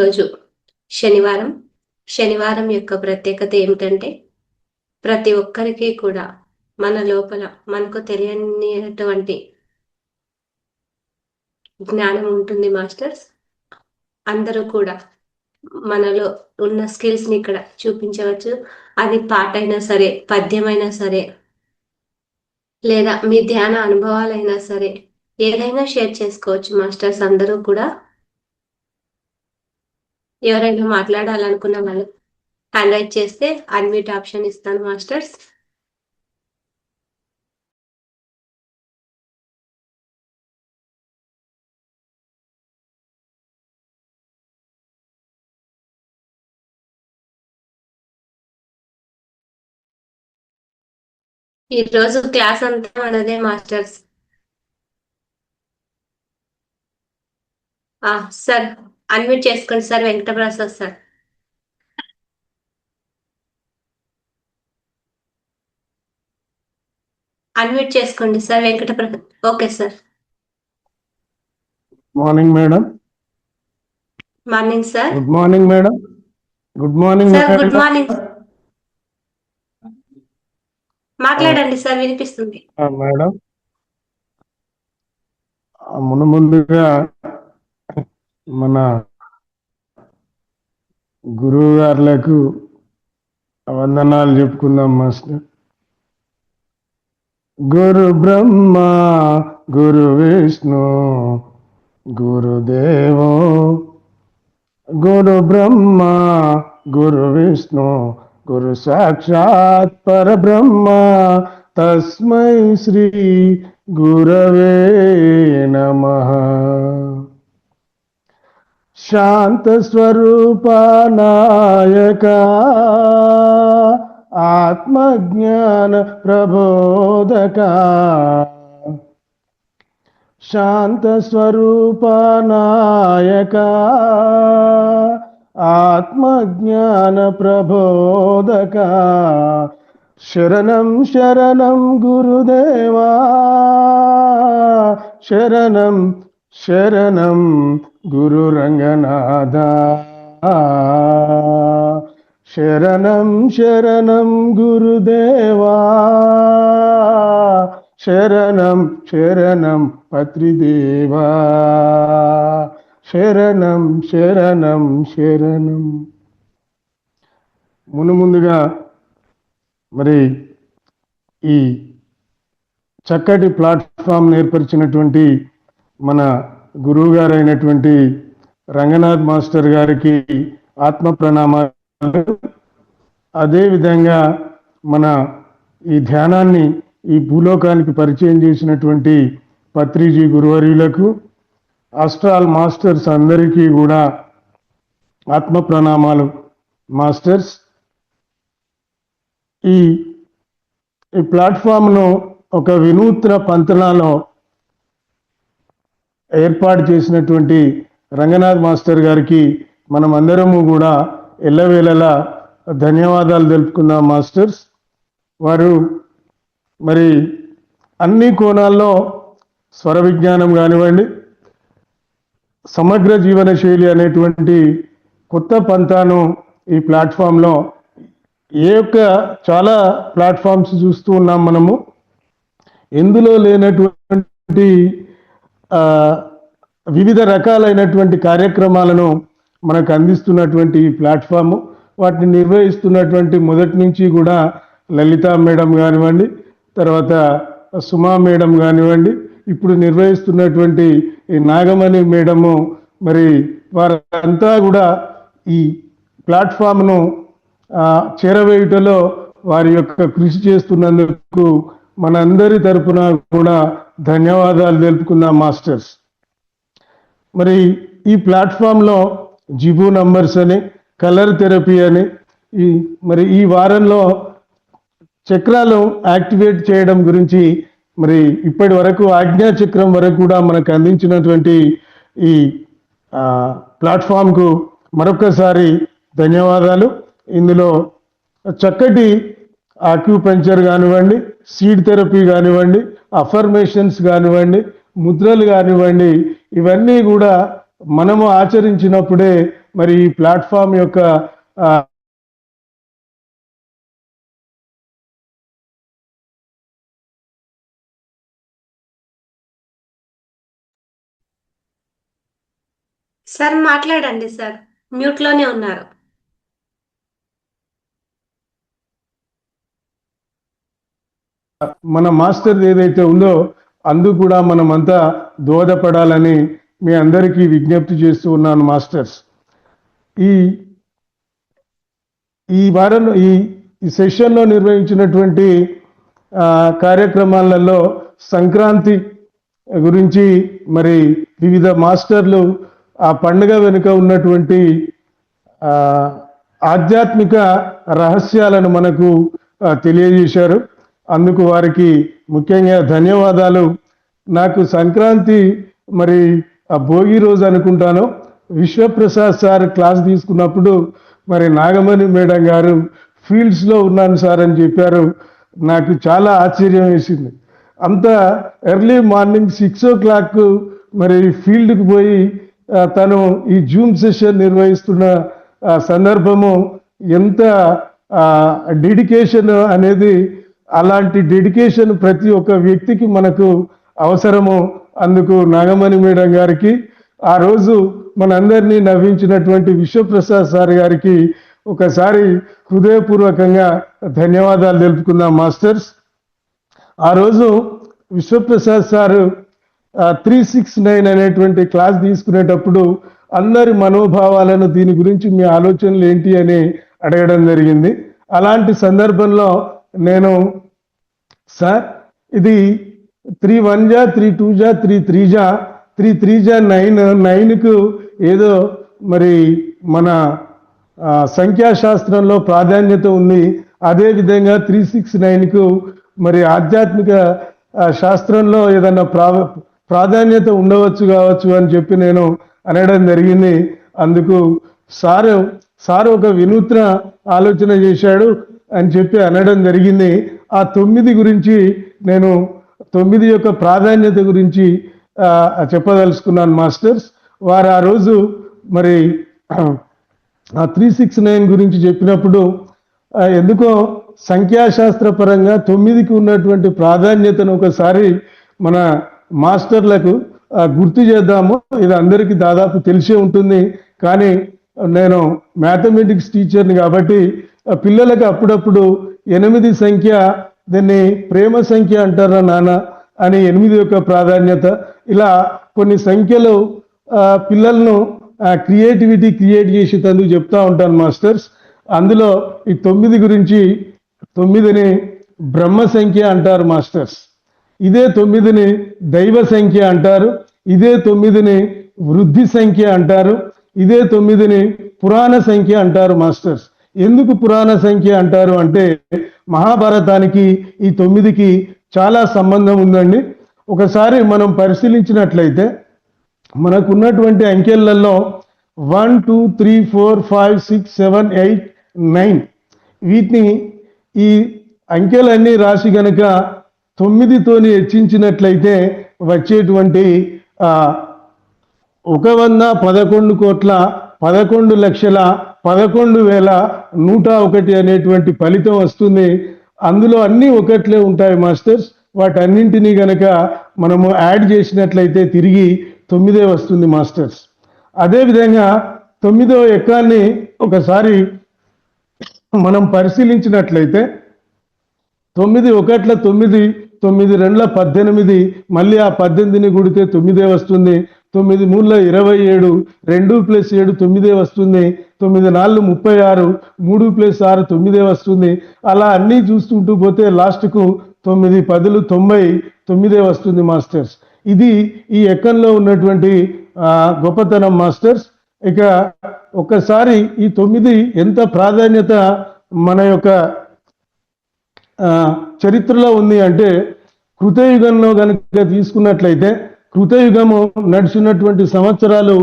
ఈరోజు శనివారం యొక్క ప్రత్యేకత ఏమిటంటే ప్రతి ఒక్కరికి కూడా మన లోపల మనకు తెలియనిటువంటి జ్ఞానం ఉంటుంది మాస్టర్స్. అందరూ కూడా మనలో ఉన్న స్కిల్స్ని ఇక్కడ చూపించవచ్చు. అది పాట అయినా సరే, పద్యమైనా సరే, లేదా మీ ధ్యాన అనుభవాలైనా సరే, ఏదైనా షేర్ చేసుకోవచ్చు మాస్టర్స్. అందరూ కూడా ఎవరైనా మాట్లాడాలనుకున్న వాళ్ళు హ్యాండ్ రైజ్ చేస్తే అన్మ్యూట్ ఆప్షన్ ఇస్తాను మాస్టర్స్. ఈ రోజు క్లాస్ అంతా మనదే మాస్టర్స్. సార్ అన్మ్యూట్ చేసుకోండి సార్. వెంకటప్రసాద్ సార్ అన్మ్యూట్ చేసుకోండి sir. Venkata Prasad. Okay sir. Morning madam. Morning sir. Good morning madam. Good morning sir. Good morning. మాట్లాడండి సార్, వినిపిస్తుంది. మేడం, ముందుగా మన గురువు గారులకు వందనాలు చెప్పుకుందాం మాస్టర్. గురు బ్రహ్మ గురు విష్ణు గురుదేవో, గురు బ్రహ్మ గురు విష్ణు గురు సాక్షాత్ పరబ్రహ్మ తస్మై శ్రీ గురవే నమః. శాంత స్వరూప నాయక ఆత్మజ్ఞాన ప్రబోధక, శాంత స్వరూప నాయక ఆత్మజ్ఞాన ప్రబోధక, శరణం శరణం గురుదేవా, శరణం శరణం గురు రంగనాథ, శరణం శరణం గురుదేవా, శరణం శరణం పత్రిదేవా, శరణం శరణం శరణం. ముందుగా మరి ఈ చక్కటి ప్లాట్ఫామ్ ఏర్పరిచినటువంటి మన గురువు గారైనటువంటి రంగనాథ్ మాస్టర్ గారికి ఆత్మ ప్రణామాలు. అదేవిధంగా మన ఈ ధ్యానాన్ని ఈ భూలోకానికి పరిచయం చేసినటువంటి పత్రిజీ గురువర్యులకు, ఆస్ట్రాల్ మాస్టర్స్ అందరికీ కూడా ఆత్మ ప్రణామాలు మాస్టర్స్. ఈ ప్లాట్ఫామ్ను ఒక వినూత్న పంతనాలో ఏర్పాటు చేసినటువంటి రంగనాథ్ మాస్టర్ గారికి మనం అందరము కూడా ఎల్లవేళలా ధన్యవాదాలు తెలుపుకుందాం మాస్టర్స్. వారు మరి అన్ని కోణాల్లో స్వర విజ్ఞానం కానివ్వండి, సమగ్ర జీవన శైలి అనేటువంటి కొత్త పంతాను ఈ ప్లాట్ఫామ్లో చాలా ప్లాట్ఫామ్స్ చూస్తూ ఉన్నాం మనము. ఎందులో లేనటువంటి వివిధ రకాలైనటువంటి కార్యక్రమాలను మనకు అందిస్తున్నటువంటి ఈ ప్లాట్ఫాము, వాటిని నిర్వహిస్తున్నటువంటి మొదటి నుంచి కూడా లలితా మేడం కానివ్వండి, తర్వాత సుమా మేడం కానివ్వండి, ఇప్పుడు నిర్వహిస్తున్నటువంటి ఈ నాగమణి మేడము, మరి వారంతా కూడా ఈ ప్లాట్ఫామ్ను చేరవేయుటలో వారి యొక్క కృషి చేస్తున్నందుకు మనందరి తరపున కూడా ధన్యవాదాలు తెలుపుకుందాం మాస్టర్స్. మరి ఈ ప్లాట్ఫామ్లో జిబు నంబర్స్ అని, కలర్ థెరపీ అని, మరి ఈ వారంలో చక్రాలు యాక్టివేట్ చేయడం గురించి మరి ఇప్పటి వరకు ఆజ్ఞా చక్రం వరకు కూడా మనకు అందించినటువంటి ఈ ప్లాట్ఫామ్కు మరొకసారి ధన్యవాదాలు. ఇందులో చక్కటి ఆక్యుపంచర్ కానివ్వండి, సీడ్ థెరపీ కానివ్వండి, అఫర్మేషన్స్ కానివ్వండి, ముద్రలు కానివ్వండి, ఇవన్నీ కూడా మనము ఆచరించినప్పుడే మరి ఈ ప్లాట్ఫామ్ యొక్క ఆ, సార్ మాట్లాడండి సార్, మ్యూట్లోనే ఉన్నారు. మన మాస్టర్ ఏదైతే ఉందో అందుకు కూడా మనమంతా దోహదపడాలని మీ అందరికీ విజ్ఞప్తి చేస్తూ ఉన్నాను మాస్టర్స్. ఈ ఈ వారంలో ఈ సెషన్లో నిర్వహించినటువంటి కార్యక్రమాలలో సంక్రాంతి గురించి మరి వివిధ మాస్టర్లు ఆ పండుగ వెనుక ఉన్నటువంటి ఆ, ఆధ్యాత్మిక రహస్యాలను మనకు తెలియజేశారు. అందుకు వారికి ముఖ్యంగా ధన్యవాదాలు. నాకు సంక్రాంతి మరి ఆ భోగి రోజు అనుకుంటాను, విశ్వప్రసాద్ సార్ క్లాస్ తీసుకున్నప్పుడు మరి నాగమణి మేడం గారు ఫీల్డ్స్లో ఉన్నాను సార్ అని చెప్పారు. నాకు చాలా ఆశ్చర్యం వేసింది. అంత ఎర్లీ మార్నింగ్ 6 o'clock మరి ఫీల్డ్కి పోయి తను ఈ జూమ్ సెషన్ నిర్వహిస్తున్న సందర్భము ఎంత డెడికేషన్ అనేది, అలాంటి డెడికేషన్ ప్రతి ఒక్క వ్యక్తికి మనకు అవసరము. అందుకు నాగమణి మేడం గారికి, ఆ రోజు మనందరినీ నవ్వించినటువంటి విశ్వప్రసాద్ సార్ గారికి ఒకసారి హృదయపూర్వకంగా ధన్యవాదాలు తెలుపుకుందాం మాస్టర్స్. ఆ రోజు విశ్వప్రసాద్ సారు 369 అనేటువంటి క్లాస్ తీసుకునేటప్పుడు అందరి మనోభావాలను, దీని గురించి మీ ఆలోచనలు ఏంటి అని అడగడం జరిగింది. అలాంటి సందర్భంలో నేను, సార్ ఇది 3 1 జా 3 2 జా 3 3 జా 3 3 జా 9 9కు ఏదో మరి మన సంఖ్యాశాస్త్రంలో ప్రాధాన్యత ఉంది, అదేవిధంగా 369కు మరి ఆధ్యాత్మిక శాస్త్రంలో ఏదన్నా ప్రాధాన్యత ఉండవచ్చు కావచ్చు అని చెప్పి నేను అనడం జరిగింది. అందుకు సారు ఒక వినూత్న ఆలోచన చేశాడు అని చెప్పి అనడం జరిగింది. ఆ 9 గురించి నేను 9 యొక్క ప్రాధాన్యత గురించి చెప్పదలుచుకున్నాను మాస్టర్స్. వారు ఆ రోజు మరి ఆ 369 గురించి చెప్పినప్పుడు ఎందుకో సంఖ్యాశాస్త్ర పరంగా 9కి ఉన్నటువంటి ప్రాధాన్యతను ఒకసారి మన మాస్టర్లకు గుర్తు చేద్దాము. ఇది అందరికీ దాదాపు తెలిసే ఉంటుంది, కానీ నేను మ్యాథమెటిక్స్ టీచర్ని కాబట్టి పిల్లలకు అప్పుడప్పుడు 8 సంఖ్య, దీన్ని ప్రేమ సంఖ్య అంటారా నాన్న అని 8 యొక్క ప్రాధాన్యత, ఇలా కొన్ని సంఖ్యలు పిల్లలను క్రియేటివిటీ క్రియేట్ చేసేందుకు చెప్తా ఉంటాను మాస్టర్స్. అందులో ఈ 9 గురించి, 9ని బ్రహ్మ సంఖ్య అంటారు మాస్టర్స్, ఇదే 9ని దైవ సంఖ్య అంటారు, ఇదే 9ని వృద్ధి సంఖ్య అంటారు, ఇదే 9ని పురాణ సంఖ్య అంటారు మాస్టర్స్. ఎందుకు పురాణ సంఖ్య అంటారు అంటే మహాభారతానికి ఈ 9కి చాలా సంబంధం ఉందండి. ఒకసారి మనం పరిశీలించినట్లయితే మనకున్నటువంటి అంకెలలో 1 2 3 4 5 6 7 8 9 వీటిని, ఈ అంకెలన్నీ రాసి గనక 9తోని హెచ్చించినట్లయితే వచ్చేటువంటి 111,11,11,101 అనేటువంటి ఫలితం వస్తుంది. అందులో అన్ని ఒకట్లే ఉంటాయి మాస్టర్స్. వాటన్నింటినీ గనక మనము యాడ్ చేసినట్లయితే తిరిగి 9 వస్తుంది మాస్టర్స్. అదేవిధంగా 9వ ఎక్కాన్ని ఒకసారి మనం పరిశీలించినట్లయితే 9 1 9, 9 2 18, మళ్ళీ ఆ 18ని గుడితే 9 వస్తుంది. 9 3 27, 2 + 7 9 వస్తుంది. 9 4 36, 3 + 6 9 వస్తుంది. అలా అన్నీ చూస్తుంటూ పోతే లాస్ట్కు 9 10 99 వస్తుంది మాస్టర్స్. ఇది ఈ ఎక్కంలో ఉన్నటువంటి గొప్పతనం మాస్టర్స్. ఇక ఒక్కసారి ఈ 9 ఎంత ప్రాధాన్యత మన యొక్క చరిత్రలో ఉంది అంటే, కృతయుగంలో కనుక తీసుకున్నట్లయితే కృతయుగము నడిచినటువంటి సంవత్సరాలు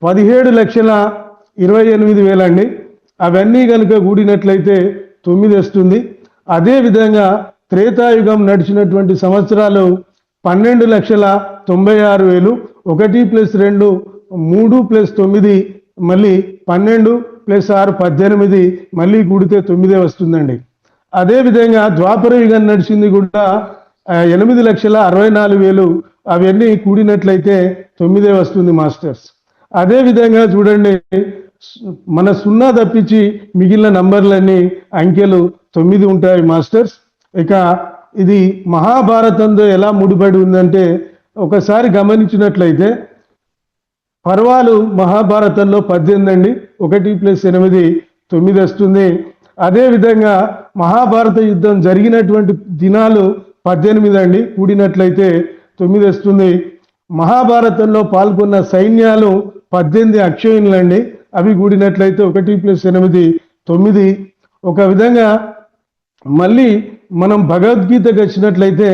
17,28,000 అండి. అవన్నీ కనుక కూడినట్లయితే 9 వస్తుంది. అదేవిధంగా త్రేతాయుగం నడిచినటువంటి సంవత్సరాలు 12,96,000. 1+2 3 + 9 మళ్ళీ 12 + 6 18 మళ్ళీ కూడితే 9 వస్తుందండి. అదేవిధంగా ద్వాపర యుగం నడిచింది కూడా 8,64,000 అవన్నీ కూడినట్లయితే 9 వస్తుంది మాస్టర్స్. అదేవిధంగా చూడండి, మన 0 తప్పించి మిగిలిన నంబర్లన్నీ అంకెలు 9 ఉంటాయి మాస్టర్స్. ఇక ఇది మహాభారతంతో ఎలా ముడిపడి ఉందంటే ఒకసారి గమనించినట్లయితే పర్వాలు మహాభారతంలో 18 అండి, 1+8 9 వస్తుంది. అదేవిధంగా మహాభారత యుద్ధం జరిగినటువంటి దినాలు 18 అండి, కూడినట్లయితే 9 వస్తుంది. మహాభారతంలో పాల్గొన్న సైన్యాలు 18 అక్షయులండి, అవి కూడినట్లయితే 1+8 9. ఒక విధంగా మళ్ళీ మనం భగవద్గీతకు వచ్చినట్లయితే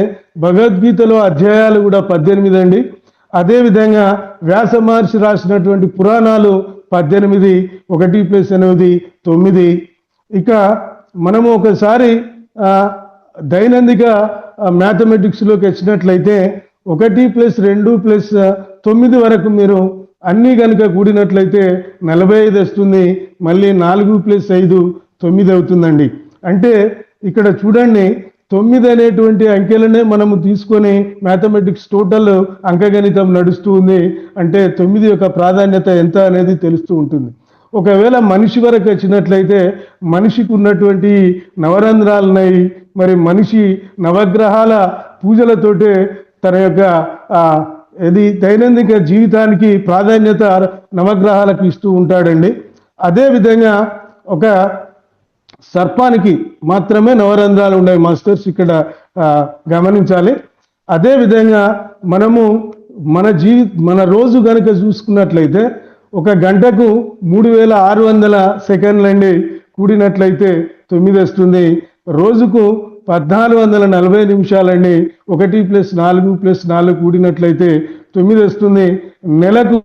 భగవద్గీతలో అధ్యాయాలు కూడా 18 అండి. అదేవిధంగా వ్యాస మహర్షి రాసినటువంటి పురాణాలు 18, 1+8 9. ఇక మనము ఒకసారి దైనందిక మ్యాథమెటిక్స్లోకి వచ్చినట్లయితే 1+2+9 వరకు మీరు అన్నీ కనుక కూడినట్లయితే 45 వస్తుంది. మళ్ళీ 4+5 9 అవుతుందండి. అంటే ఇక్కడ చూడండి, 9 అనేటువంటి అంకెలనే మనము తీసుకొని మ్యాథమెటిక్స్ టోటల్ అంకగణితం నడుస్తూ ఉంది. అంటే 9 యొక్క ప్రాధాన్యత ఎంత అనేది తెలుస్తూ ఉంటుంది. ఒకవేళ మనిషి వరకు వచ్చినట్లయితే మనిషికి ఉన్నటువంటి నవరంధ్రాలున్నాయి. మరి మనిషి నవగ్రహాల పూజలతోటే తన యొక్క ఇది దైనందిక జీవితానికి ప్రాధాన్యత నవగ్రహాలకు ఇస్తూ ఉంటాడండి. అదేవిధంగా ఒక సర్పానికి మాత్రమే నవరంధ్రాలు ఉన్నాయి మాస్టర్స్, ఇక్కడ గమనించాలి. అదేవిధంగా మనము మన రోజు కనుక చూసుకున్నట్లయితే ఒక గంటకు 3600 సెకండ్లు అండి, కూడినట్లయితే 9 వస్తుంది. రోజుకు 1440 నిమిషాలండి, 1+4+4 కూడినట్లయితే 9 వస్తుంది. నెలకు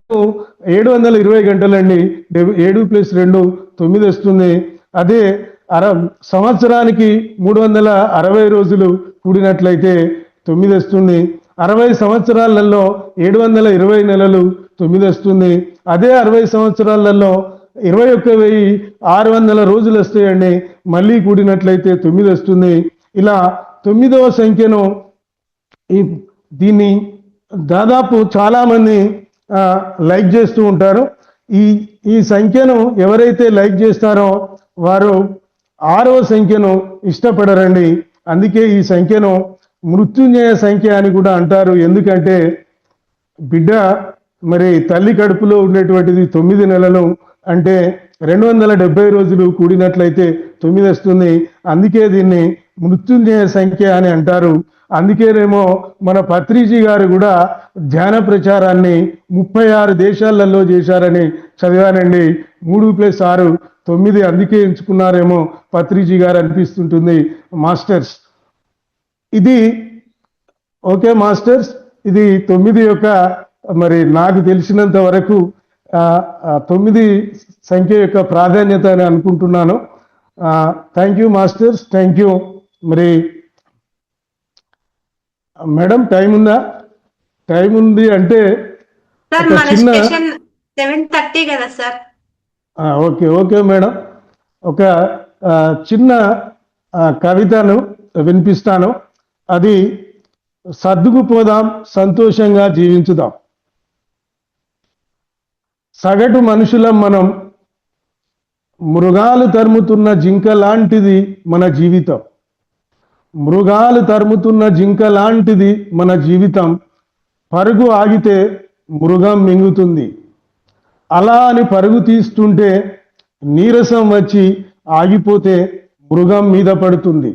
720 గంటలండి, 7+2 9 వస్తుంది. అదే సంవత్సరానికి 360 రోజులు కూడినట్లయితే 9 వస్తుంది. 60 సంవత్సరాలలో 720 నెలలు 9 వస్తుంది. అదే 60 సంవత్సరాలలో 21,600 రోజులు వస్తాయండి, మళ్ళీ కూడినట్లయితే 9 వస్తుంది. ఇలా 9వ సంఖ్యను దీన్ని దాదాపు చాలామంది లైక్ చేస్తూ ఉంటారు. ఈ సంఖ్యను ఎవరైతే లైక్ చేస్తారో వారు 6వ సంఖ్యను ఇష్టపడరండి. అందుకే ఈ సంఖ్యను మృత్యుంజయ సంఖ్య అని కూడా అంటారు. ఎందుకంటే బిడ్డ మరి తల్లి కడుపులో ఉండేటువంటిది 9 నెలలు, అంటే 270 రోజులు కూడినట్లయితే 9 వస్తుంది. అందుకే దీన్ని మృత్యుంజయ సంఖ్య అని అంటారు. అందుకేనేమో మన పత్రిజీ గారు కూడా ధ్యాన ప్రచారాన్ని 36 దేశాలలో చేశారని చదివానండి. 3+6 9, అందుకే ఎంచుకున్నారేమో పత్రిజీ గారు అనిపిస్తుంటుంది మాస్టర్స్. ఇది ఓకే మాస్టర్స్, ఇది 9 యొక్క మరి నాకు తెలిసినంత వరకు 9 సంఖ్య యొక్క ప్రాధాన్యత అని అనుకుంటున్నాను. Thank you masters, thank you. మరి మేడం టైం ఉందా? టైం ఉంది అంటే చిన్న 7:30 కదా సార్? ఓకే మేడం, ఒక చిన్న కవితను వినిపిస్తాను. అది సర్దుకుపోదాం, సంతోషంగా జీవించుదాం. సగటు మనుషులం మనం, మృగాలు తరుముతున్న జింక లాంటిది మన జీవితం. మృగాలు తరుముతున్న జింక లాంటిది మన జీవితం. పరుగు ఆగితే మృగం మింగుతుంది. అలా అని పరుగు తీస్తుంటే నీరసం వచ్చి ఆగిపోతే మృగం మీద పడుతుంది.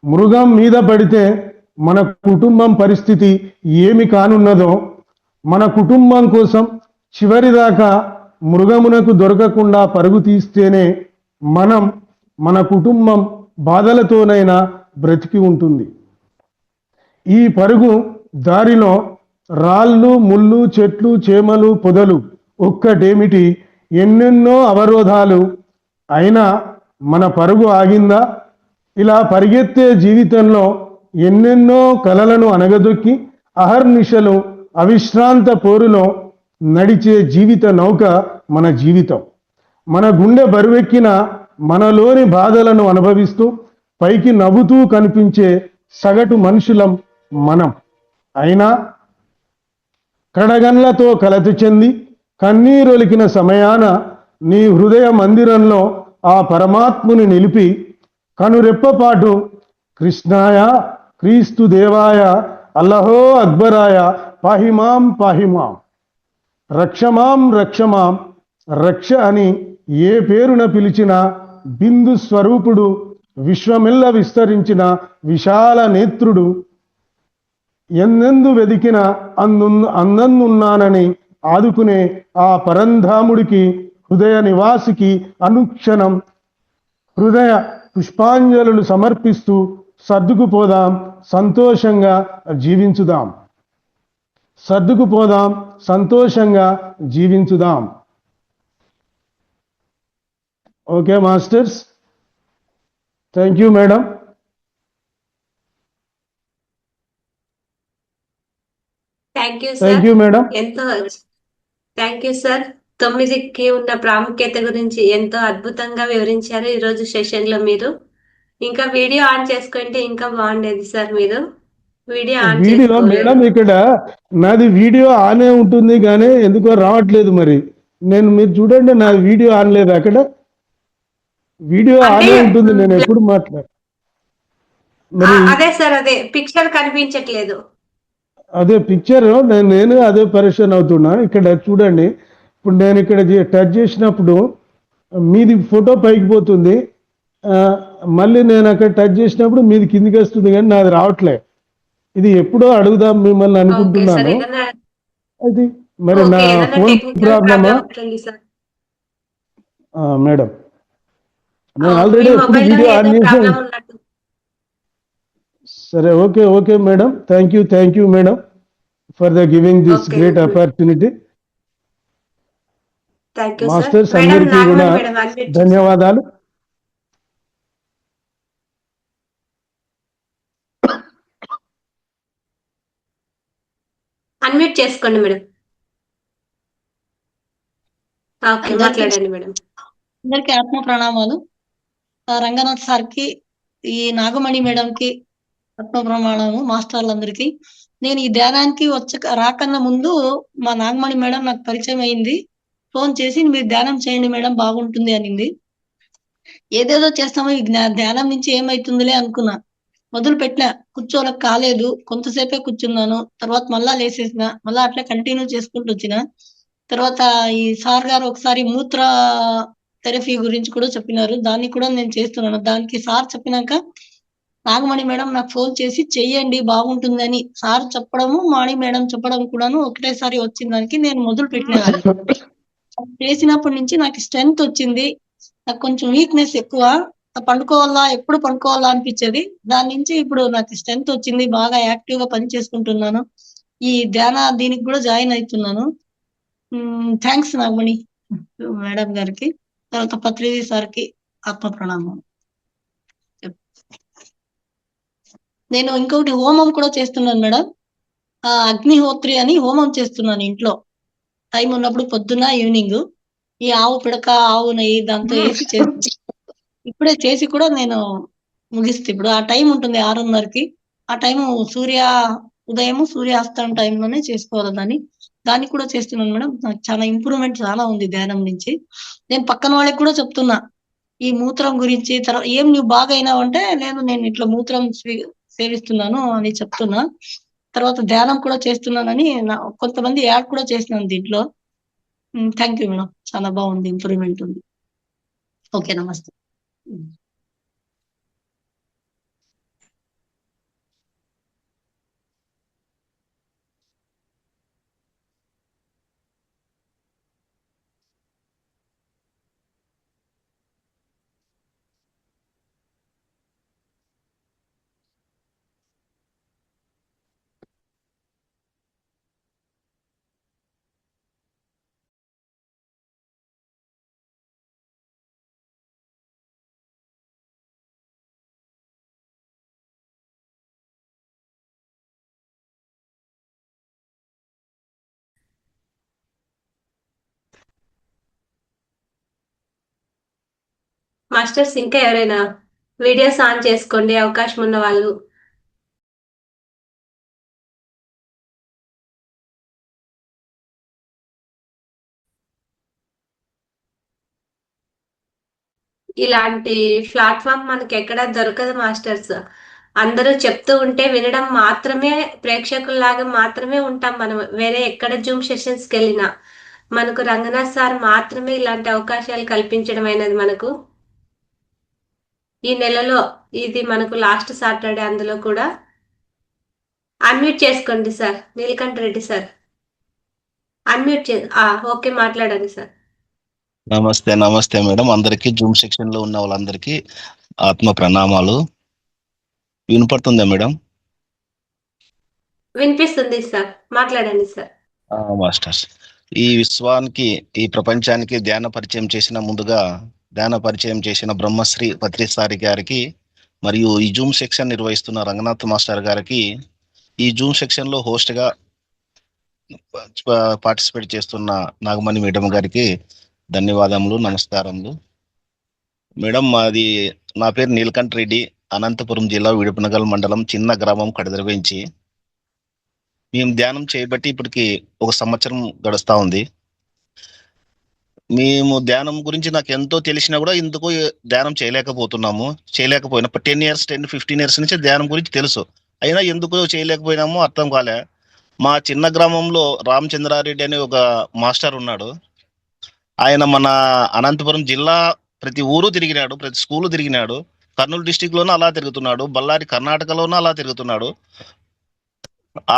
మృగం మీద పడితే మన కుటుంబం పరిస్థితి ఏమి కానున్నదో, మన కుటుంబం కోసం చివరిదాకా మృగమునకు దొరకకుండా పరుగు తీస్తేనే మన కుటుంబం బాధలతోనైనా బ్రతికి ఉంటుంది. ఈ పరుగు దారిలో రాళ్ళు, ముళ్ళు, చెట్లు, చేమలు, పొదలు ఒక్కటేమిటి ఎన్నెన్నో అవరోధాలు. అయినా మన పరుగు ఆగిందా? ఇలా పరిగెత్తే జీవితంలో ఎన్నెన్నో కలలను అనగదొక్కి అహర్నిశలు అవిశ్రాంత పోరులో నడిచే జీవిత నౌక మన జీవితం. మన గుండె బరువెక్కిన మనలోని బాధలను అనుభవిస్తూ పైకి నవ్వుతూ కనిపించే సగటు మనుషులం మనం. అయినా కడగండ్లతో కలత చెంది కన్నీరొలికిన సమయాన నీ హృదయ మందిరంలో ఆ పరమాత్ముని నిలిపి కనురెప్పపాటు కృష్ణాయ, క్రీస్తు దేవాయ, అల్లహో అక్బరాయ, పాహిమాం పాహిమాం, రక్షమాం రక్షమాం, రక్ష అని ఏ పేరున పిలిచినా బిందు స్వరూపుడు, విశ్వమెల్ల విస్తరించిన విశాల నేత్రుడు, ఎందెందు వెదికిన అందందున్నానని ఆదుకునే ఆ పరంధాముడికి, హృదయ నివాసికి అనుక్షణం హృదయ పుష్పాంజలులు సమర్పిస్తూ సర్దుకుపోదాం, సంతోషంగా జీవించుదాం. సర్దుకుపోదాం, సంతోషంగా జీవించుదాం. Okay masters, thank you madam. Thank you thank sir. You madam. ఎంతో థ్యాంక్ యూ సార్. 9కి ఉన్న ప్రాముఖ్యత గురించి ఎంతో అద్భుతంగా వివరించారు ఈరోజు సెషన్లో మీరు. ఇంకా వీడియో ఆన్ చేసుకుంటే ఇంకా బాగుండేది సార్. మీరు వీడియో ఆన్ వీడియో చేసుకోలేదు. మేడం ఇక్కడ నాది వీడియో ఆనే ఉంటుంది కానీ ఎందుకో రావట్లేదు. మరి మీరు చూడండి, నా వీడియో ఆన్ లేదు. అక్కడ వీడియో అంటే ఆనే ఉంటుంది, నేను ఎప్పుడు మాట్లాడు. మరి అదే సార్, అదే పిక్చర్ కనిపించట్లేదు. అదే పిక్చర్ నేను అదే పరేషాన్ అవుతున్నా. ఇక్కడ చూడండి, ఇప్పుడు నేను ఇక్కడ టచ్ చేసినప్పుడు మీది ఫోటో పైకి పోతుంది, మళ్ళీ నేను అక్కడ టచ్ చేసినప్పుడు మీది కిందికి వస్తుంది, కానీ నాది రావట్లే. ఇది ఎప్పుడో అడుగుదాం మిమ్మల్ని ఓకే సార్, అనుకుంటున్నాను. ఏదైనా అది మరి నా ఫోన్ టెక్నికల్ ప్రాబ్లమా ప్రాబ్లం ఉంటుంది సార్. మేడం? నేను మీ ఆల్రెడీ ఎప్పుడు మొబైల్లో వీడియో ఏదో ఆన్ ప్రాబ్లం చేసాను. ఉన్నట్టు. సరే, okay okay madam, thank you madam for the giving this okay great opportunity. Thank you sir. Masters madam అందరికీ కూడా నాగమణి మేడం అన్మ్యూట్ చేశారు. ధన్యవాదాలు. అన్మ్యూట్ చేసుకోండి మేడం. ఓకే, అందరికీ మాట్లాడండి మేడం. అందరికీ ఆత్మ ప్రణామాలు. రంగనాథ్ సార్కి, ఈ నాగమణి మేడంకి ఆత్మ ప్రమాణము, మాస్టర్లందరికీ. నేను ఈ ధ్యానానికి రాకన్నా ముందు మా నాగమణి మేడం నాకు పరిచయం అయింది. ఫోన్ చేసి మీరు ధ్యానం చేయండి మేడం, బాగుంటుంది అనింది. ఏదేదో చేస్తామో ఈ ధ్యానం నుంచి ఏమైతుందిలే అనుకున్నా. మొదలు పెట్టినా, కూర్చోలకు కాలేదు, కొంతసేపే కూర్చున్నాను. తర్వాత మళ్ళా లేసేసిన, మళ్ళా అట్లా కంటిన్యూ చేసుకుంటూ వచ్చిన. తర్వాత ఈ సార్ గారు ఒకసారి మూత్ర థెరపీ గురించి కూడా చెప్పినారు, దాన్ని కూడా నేను చేస్తున్నాను. దానికి సార్ చెప్పినాక నాగమణి మేడం నాకు ఫోన్ చేసి చెయ్యండి బాగుంటుందని సార్ చెప్పడము, మణి మేడం చెప్పడం కూడాను ఒకటేసారి వచ్చిన దానికి నేను మొదలు పెట్టినాను. చేసినప్పటి నుంచి నాకు స్ట్రెంగ్త్ వచ్చింది. నాకు కొంచెం వీక్నెస్ ఎక్కువ, పండుకోవాలా ఎప్పుడు పండుకోవాలా అనిపించేది. దాని నుంచి ఇప్పుడు నాకు స్ట్రెంగ్త్ వచ్చింది, బాగా యాక్టివ్ గా పని చేసుకుంటున్నాను. ఈ ధ్యాన దీనికి కూడా జాయిన్ అవుతున్నాను. థ్యాంక్స్ నాగమణి మేడం గారికి, తర్వాత పత్రిజీ సార్కి ఆత్మ ప్రణామం. నేను ఇంకొకటి హోమం కూడా చేస్తున్నాను మేడం. అగ్నిహోత్రి అని హోమం చేస్తున్నాను ఇంట్లో. టైం ఉన్నప్పుడు పొద్దున ఈవినింగ్ ఈ ఆవు పిడక, ఆవు నెయ్యి దాంతో వేసి చేసి ఇప్పుడే చేసి కూడా నేను ముగిస్తే, ఇప్పుడు ఆ టైం ఉంటుంది 6:30కి. ఆ టైము ఉదయము సూర్యాస్తమయం టైంలోనే చేసుకోవాలి దాన్ని కూడా చేస్తున్నాను మేడం. నాకు చాలా ఇంప్రూవ్మెంట్ చాలా ఉంది ధ్యానం నుంచి. నేను పక్కన వాళ్ళకి కూడా చెప్తున్నా ఈ మూత్రం గురించి. తర్వాత ఏం నువ్వు బాగా అయినావంటే నేను ఇట్లా మూత్రం సేవిస్తున్నాను అని చెప్తున్నా. తర్వాత ధ్యానం కూడా చేస్తున్నానని కొంతమంది యాడ్ కూడా చేసినాను దీంట్లో. థ్యాంక్ యూ మేడం, చాలా బాగుంది, ఇంప్రూవ్మెంట్ ఉంది. ఓకే, నమస్తే. మాస్టర్స్ ఇంకా ఎవరైనా వీడియోస్ ఆన్ చేసుకోండి అవకాశం ఉన్న వాళ్ళు. ఇలాంటి ప్లాట్ఫామ్ మనకి ఎక్కడా దొరకదు మాస్టర్స్. అందరూ చెప్తూ ఉంటే వినడం మాత్రమే, ప్రేక్షకుల్లాగా మాత్రమే ఉంటాం మనం. వేరే ఎక్కడ జూమ్ సెషన్స్కి వెళ్ళినా మనకు రంగనాథ్ సార్ మాత్రమే ఇలాంటి అవకాశాలు కల్పించడం అయినది మనకు. ఈ నెలలో ఇది మనకు లాస్ట్ సాటర్డే. అందులో కూడా అన్మ్యూట్ చేసుకోండి sir, Neelakanta Reddy sir. Unmute okay, మాట్లాడండి సార్. నమస్తే నమస్తే మేడం, అందరికి జూమ్ సెక్షన్ లో ఉన్న వాళ్ళందరికీ ఆత్మ ప్రణామాలు. వినపడుతుందా మేడం? వినిపిస్తుంది సార్, మాట్లాడండి సార్. మాస్టర్స్, ఈ విశ్వానికి, ఈ ప్రపంచానికి ధ్యాన పరిచయం చేసిన ముందుగా ధ్యాన పరిచయం చేసిన బ్రహ్మశ్రీ పత్రిసారి గారికి, మరియు ఈ జూమ్ సెక్షన్ నిర్వహిస్తున్న రంగనాథ్ మాస్టర్ గారికి, ఈ జూమ్ సెక్షన్ లో హోస్ట్ గా పార్టిసిపేట్ చేస్తున్న నాగమణి మేడం గారికి ధన్యవాదములు, నమస్కారములు. మేడం, నా పేరు నీలకంఠ రెడ్డి, అనంతపురం జిల్లా విడుపునగల్ మండలం చిన్న గ్రామం కడదరవేంచి. మేము ధ్యానం చేయబట్టి ఇప్పటికి 1 సంవత్సరం గడుస్తా ఉంది. మేము ధ్యానం గురించి నాకు ఎంతో తెలిసినా కూడా ఎందుకు ధ్యానం చేయలేకపోయినా 10 ఇయర్స్ 15 ఇయర్స్ నుంచి ధ్యానం గురించి తెలుసు, అయినా ఎందుకు చేయలేకపోయినామో అర్థం కాలే. మా చిన్న గ్రామంలో రామచంద్రారెడ్డి అనే ఒక మాస్టర్ ఉన్నాడు. ఆయన మన అనంతపురం జిల్లా ప్రతి ఊరు తిరిగినాడు, ప్రతి స్కూలు తిరిగినాడు. కర్నూలు డిస్టిక్ లోనూ అలా తిరుగుతున్నాడు, బళ్ళారి కర్ణాటకలోనూ అలా తిరుగుతున్నాడు.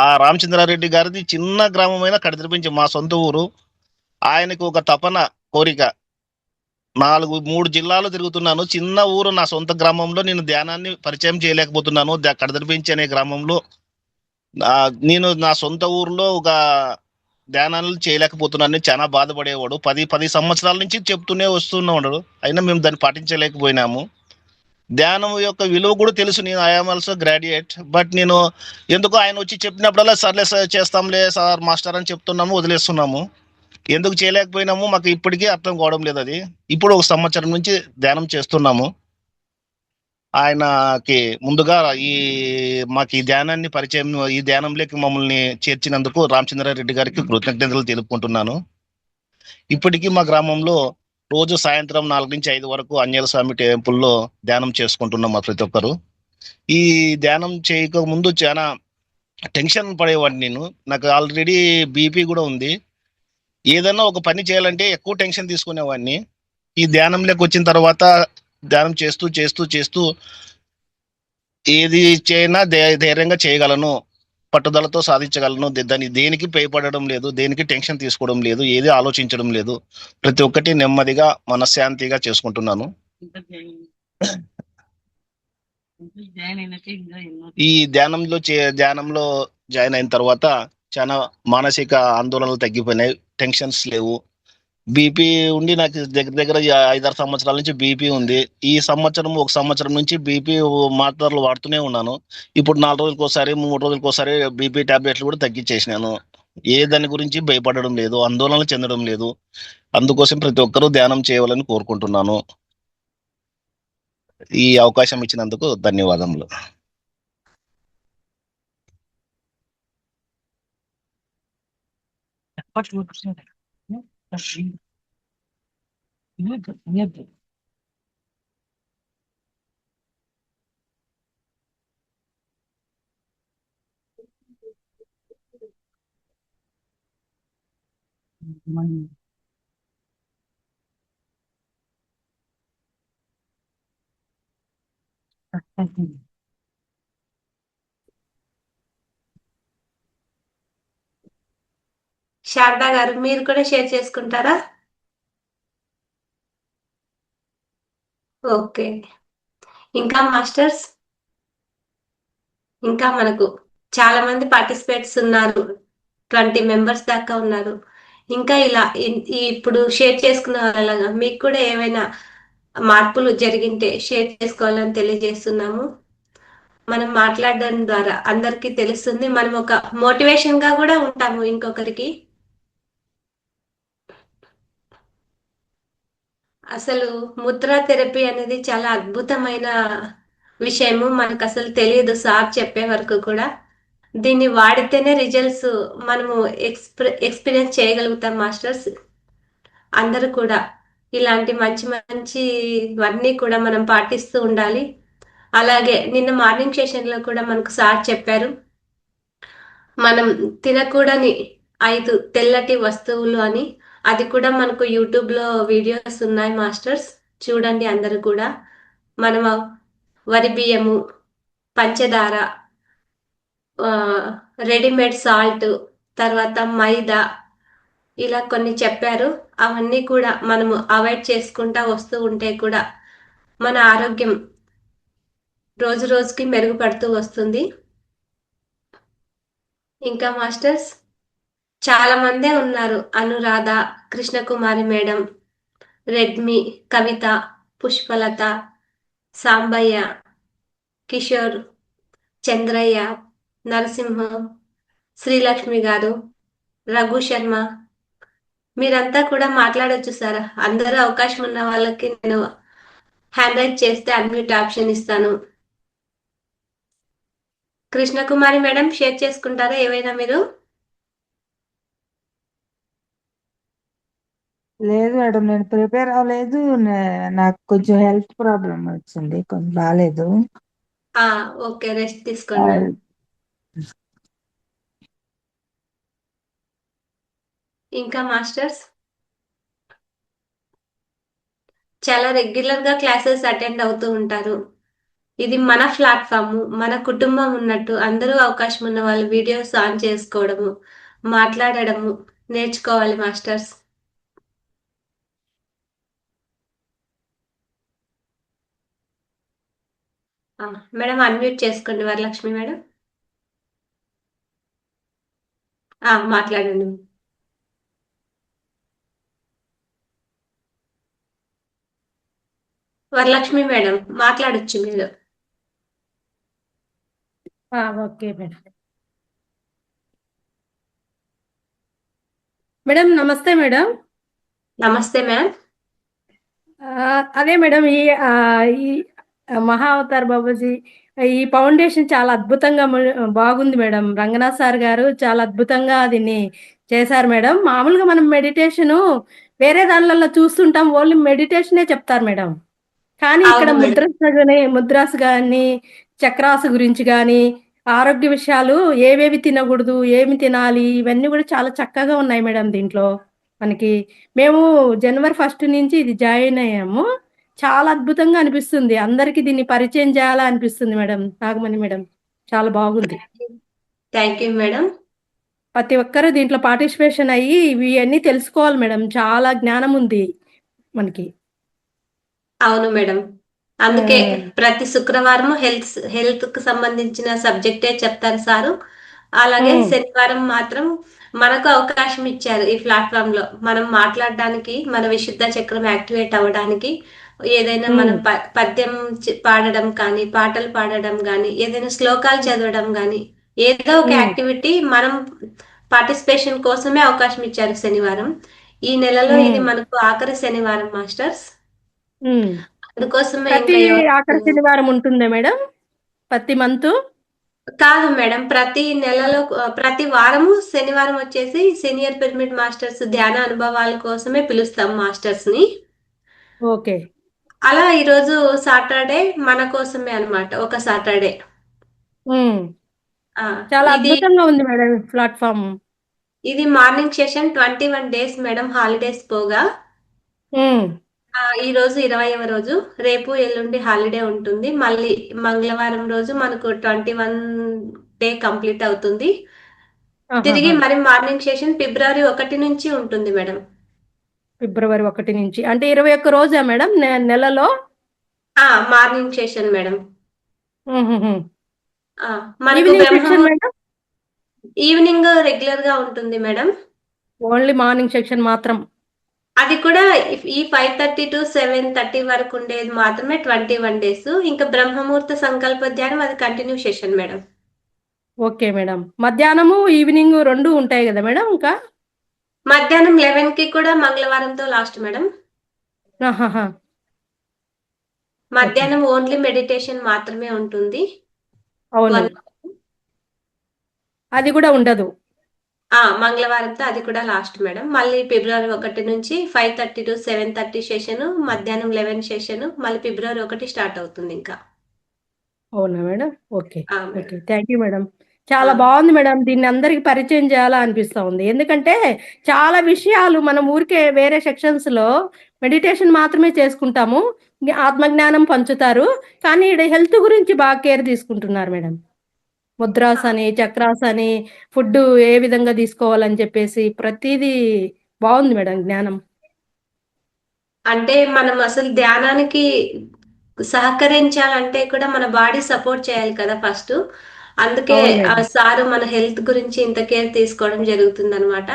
ఆ రామచంద్రారెడ్డి గారిది చిన్న గ్రామమైన కడదిరిపించి మా సొంత ఊరు. ఆయనకు ఒక తపన, కోరిక, 3 జిల్లాలు తిరుగుతున్నాను, చిన్న ఊరు నా సొంత గ్రామంలో నేను ధ్యానాన్ని పరిచయం చేయలేకపోతున్నాను. కడదిరిపించి అనే గ్రామంలో నేను నా సొంత ఊర్లో ఒక ధ్యానాలు చేయలేకపోతున్నాను, చాలా బాధపడేవాడు. 10 సంవత్సరాల నుంచి చెప్తూనే వస్తున్నాడు, అయినా మేము దాన్ని పాటించలేకపోయినాము. ధ్యానం యొక్క విలువ కూడా తెలుసు, నేను ఐఎమ్ ఆల్సో గ్రాడ్యుయేట్. బట్ నేను ఎందుకు ఆయన వచ్చి చెప్పినప్పుడల్లా సర్లే సార్ చేస్తాంలే సార్ మాస్టర్ అని చెప్తున్నాము, వదిలేస్తున్నాము. ఎందుకు చేయలేకపోయినాము మాకు ఇప్పటికీ అర్థం కావడం లేదు. అది ఇప్పుడు 1 సంవత్సరం నుంచి ధ్యానం చేస్తున్నాము. ఆయనకి ముందుగా మాకు ఈ ధ్యానాన్ని పరిచయం, ఈ ధ్యానంలోకి మమ్మల్ని చేర్చినందుకు రామచంద్రారెడ్డి గారికి కృతజ్ఞతలు తెలుపుకుంటున్నాను. ఇప్పటికీ మా గ్రామంలో రోజు సాయంత్రం 4 నుంచి 5 వరకు ఆంజనేయ స్వామి టెంపుల్లో ధ్యానం చేసుకుంటున్నాం మా ప్రతి ఒక్కరు. ఈ ధ్యానం చేయక ముందు చాలా టెన్షన్ పడేవాడిని నేను. నాకు ఆల్రెడీ బీపీ కూడా ఉంది. ఏదైనా ఒక పని చేయాలంటే ఎక్కువ టెన్షన్ తీసుకునేవాడిని. ఈ ధ్యానంలోకి వచ్చిన తర్వాత ధ్యానం చేస్తూ చేస్తూ చేస్తూ ఏది చేయనా ధైర్యంగా చేయగలను, పట్టుదలతో సాధించగలను. దేనికి భయపడడం లేదు, దేనికి టెన్షన్ తీసుకోవడం లేదు, ఏది ఆలోచించడం లేదు. ప్రతి ఒక్కటి నెమ్మదిగా మనశ్శాంతిగా చేసుకుంటున్నాను. ఈ ధ్యానంలో జాయిన్ అయిన తర్వాత చాలా మానసిక ఆందోళనలు తగ్గిపోయినాయి, టెన్షన్స్ లేవు. బీపీ ఉండి నాకు దగ్గర దగ్గర 5-6 సంవత్సరాల నుంచి బీపీ ఉంది. ఈ 1 సంవత్సరం నుంచి బీపీ మాత్రలు వాడుతూనే ఉన్నాను. ఇప్పుడు 4 రోజులకు ఒకసారి, 3 రోజులకు ఒకసారి బీపీ టాబ్లెట్లు కూడా తగ్గించేసినాను. ఏ దాని గురించి భయపడడం లేదు, ఆందోళన చెందడం లేదు. అందుకోసం ప్రతి ఒక్కరూ ధ్యానం చేయవాలని కోరుకుంటున్నాను. ఈ అవకాశం ఇచ్చినందుకు ధన్యవాదములు. శారదా గారు, మీరు కూడా షేర్ చేసుకుంటారా? ఓకే. ఇంకా మాస్టర్స్, ఇంకా మనకు చాలా మంది పార్టిసిపేట్స్ ఉన్నారు, 20 మెంబర్స్ దాకా ఉన్నారు. ఇంకా ఇలా ఇప్పుడు షేర్ చేసుకున్న వాళ్ళగా మీకు కూడా ఏమైనా మార్పులు జరిగింటే షేర్ చేసుకోవాలని తెలియజేస్తున్నాము. మనం మాట్లాడడం ద్వారా అందరికీ తెలుస్తుంది, మనం ఒక మోటివేషన్ గా కూడా ఉంటాము ఇంకొకరికి. అసలు ముద్రా థెరపీ అనేది చాలా అద్భుతమైన విషయము. మనకు అసలు తెలియదు సార్ చెప్పే వరకు కూడా. దీన్ని వాడితేనే రిజల్ట్స్ మనము ఎక్స్పీరియన్స్ చేయగలుగుతాం మాస్టర్స్. అందరూ కూడా ఇలాంటి మంచి మంచివన్నీ కూడా మనం పాటిస్తూ ఉండాలి. అలాగే నిన్న మార్నింగ్ సెషన్లో కూడా మనకు సార్ చెప్పారు, మనం తినకూడని 5 తెల్లటి వస్తువులు అని. అది కూడా మనకు యూట్యూబ్లో వీడియోస్ ఉన్నాయి మాస్టర్స్, చూడండి అందరూ కూడా. మనం వరి బియ్యము, పంచదార, రెడీమేడ్ సాల్ట్, తర్వాత మైదా, ఇలా కొన్ని చెప్పారు. అవన్నీ కూడా మనము అవాయిడ్ చేసుకుంటా వస్తూ ఉంటే కూడా మన ఆరోగ్యం రోజు రోజుకి మెరుగుపడుతూ వస్తుంది. ఇంకా మాస్టర్స్ చాలా మందే ఉన్నారు. అనురాధ, కృష్ణకుమారి మేడం, రెడ్మి, కవిత, పుష్పలత, సాంబయ్య, కిషోర్, చంద్రయ్య, నరసింహం, శ్రీలక్ష్మి గారు, రఘు శర్మ, మీరంతా కూడా మాట్లాడొచ్చు సార్. అందరూ అవకాశం ఉన్న వాళ్ళకి నేను హ్యాండ్ రైజ్ చేస్తే అన్మ్యూట్ ఆప్షన్ ఇస్తాను. కృష్ణకుమారి మేడం షేర్ చేసుకుంటారా ఏవైనా మీరు? లేదు మేడం, నేను ప్రిపేర్ అవ్వలేదు. నాకు కొంచెం హెల్త్ ప్రాబ్లం వచ్చింది, కొంచెం బాగాలేదు. ఓకే, రెస్ట్ తీసుకోండి మేడం. ఇంకా మాస్టర్స్ చాలా రెగ్యులర్ గా క్లాసెస్ అటెండ్ అవుతూ ఉంటారు. ఇది మన ప్లాట్ఫామ్, మన కుటుంబం ఉన్నట్టు అందరూ అవకాశం ఉన్న వాళ్ళు వీడియోస్ ఆన్ చేసుకోవడము, మాట్లాడడము నేర్చుకోవాలి మాస్టర్స్. మేడం అన్మ్యూట్ చేసుకోండి వరలక్ష్మి మేడం. మాట్లాడండి. వరలక్ష్మి మేడం మాట్లాడొచ్చు మీరు. Okay madam. మేడం నమస్తే మేడం. నమస్తే మ్యామ్. అదే మేడం, ఈ మహా అవతార్ బాబాజీ ఈ ఫౌండేషన్ చాలా అద్భుతంగా బాగుంది మేడం. రంగనాథ్ సార్ గారు చాలా అద్భుతంగా దీన్ని చేశారు మేడం. మామూలుగా మనం మెడిటేషను వేరే దానిలలో చూస్తుంటాం, ఓన్లీ మెడిటేషనే చెప్తారు మేడం. కానీ ఇక్కడ అవును మేడం. ముద్రాస్ కానీ చక్రాసు గురించి కానీ ఆరోగ్య విషయాలు ఏవేవి తినకూడదు, ఏమి తినాలి, ఇవన్నీ కూడా చాలా చక్కగా ఉన్నాయి మేడం దీంట్లో మనకి. మేము జనవరి 1 నుంచి ఇది జాయిన్ అయ్యాము. చాలా అద్భుతంగా అనిపిస్తుంది. అందరికీ దీన్ని పరిచయం చేయాలా అనిపిస్తుంది మేడం. నాగమణి మేడం చాలా బాగుంది. Thank you madam. ప్రతి ఒక్కరూ దీంట్లో పార్టిసిపేషన్ అయ్యి ఇవి అన్నీ తెలుసుకోవాలి మేడం. చాలా జ్ఞానం ఉంది మనకి. అవును మేడం. అందుకే ప్రతి శుక్రవారం హెల్త్ కు సంబంధించిన సబ్జెక్టే చెప్తారు సారు. అలాగే శనివారం మాత్రం మనకు అవకాశం ఇచ్చారు ఈ ప్లాట్ఫామ్ లో మనం మాట్లాడడానికి, మన విశుద్ధ చక్రం యాక్టివేట్ అవ్వడానికి. ఏదైనా మనం పద్యం పాడడం కానీ, పాటలు పాడడం కానీ, ఏదైనా శ్లోకాలు చదవడం కానీ, ఏదో ఒక యాక్టివిటీ మనం పార్టిసిపేషన్ కోసమే అవకాశం ఇచ్చారు శనివారం. ఈ నెలలో ఇది మనకు ఆఖరి శనివారం మాస్టర్స్. అందుకోసమే ప్రతి ఇంకా ఆఖరి శనివారం ఉంటుందా మేడం? ప్రతి మంత్ కాదు మేడం, ప్రతి నెలలో ప్రతి వారము శనివారం వచ్చేసి సీనియర్ పిరమిడ్ మాస్టర్స్ ధ్యాన అనుభవాల కోసమే పిలుస్తాం మాస్టర్స్ ని. ఓకే. అలా ఈరోజు సాటర్డే మన కోసమే అన్నమాట, ఒక సాటర్డే. చాలా ఇది అద్భుతంగా ఉంది మేడం ప్లాట్ఫామ్. ఇది morning session 21 days madam, holidays పోగా. ఈ రోజు 20వ రోజు, రేపు ఎల్లుండి హాలిడే ఉంటుంది. మళ్ళీ మంగళవారం రోజు మనకు 21 డే కంప్లీట్ అవుతుంది. తిరిగి మరి మార్నింగ్ సెషన్ ఫిబ్రవరి 1 నుంచి ఉంటుంది మేడం. ఫిబ్రవరి 1 నుంచి అంటే 21 రోజా మేడం నెలలో? Morning session madam. Evening section madam? Evening regular గా ఉంటుంది మేడం. ఓన్లీ మార్నింగ్ సెక్షన్ మాత్రం? అది కూడా ఈ 5:30 to 7:30 వరకు ఉండేది మాత్రమే 21 days. ఇంకా బ్రహ్మముహూర్త సంకల్ప ధ్యానం అది continue session madam. Okay madam. మధ్యాహ్నము ఈవినింగ్ 2 ఉంటాయి కదా మేడం? ఇంకా మధ్యాహ్నం 11కి కూడా మంగళవారంతో లాస్ట్ మేడం. ఆహాహా! ఓకే. మధ్యాహ్నం ఓన్లీ మెడిటేషన్ మాత్రమే ఉంటుంది. అవును. 1 అది గూడా ఉండదు. మంగళవారంతో అది కూడా లాస్ట్ మేడం. మళ్ళీ ఫిబ్రవరి 1 నుంచి 5:30-7:30 సెషను, మధ్యాహ్నం 11 సెషను, మళ్ళీ ఫిబ్రవరి 1 స్టార్ట్ అవుతుందింకా. అవునా madam? Okay. Madam. Okay. Thank you madam. ఆ! చాలా బావుంది మేడం. దీన్ని అందరికి పరిచయం చేయాలా అనిపిస్తా ఉంది. ఎందుకంటే చాలా విషయాలు మనం ఊరికే వేరే సెక్షన్స్‌లో మెడిటేషన్ మాత్రమే చేసుకుంటాము. ఆత్మజ్ఞానం పంచుతారు. కానీ ఈడ హెల్త్ గురించి బాగా కేర్ తీసుకుంటున్నారు మేడం. ముద్రాస్ అని, చక్రాస్ అని, ఫుడ్డు ఏ విధంగా తీసుకోవాలని చెప్పేసి ప్రతీదీ బావుంది మేడం జ్ఞానం. అంటే మనం అసలు ధ్యానానికి సహకరించాలంటే కూడా మన బాడీ సపోర్ట్ చేయాలి కదా ఫస్ట్. అందుకే అవును మేడం. సారు మన హెల్త్ గురించి ఇంత కేర్ తీసుకోవడం జరుగుతుందనమాట.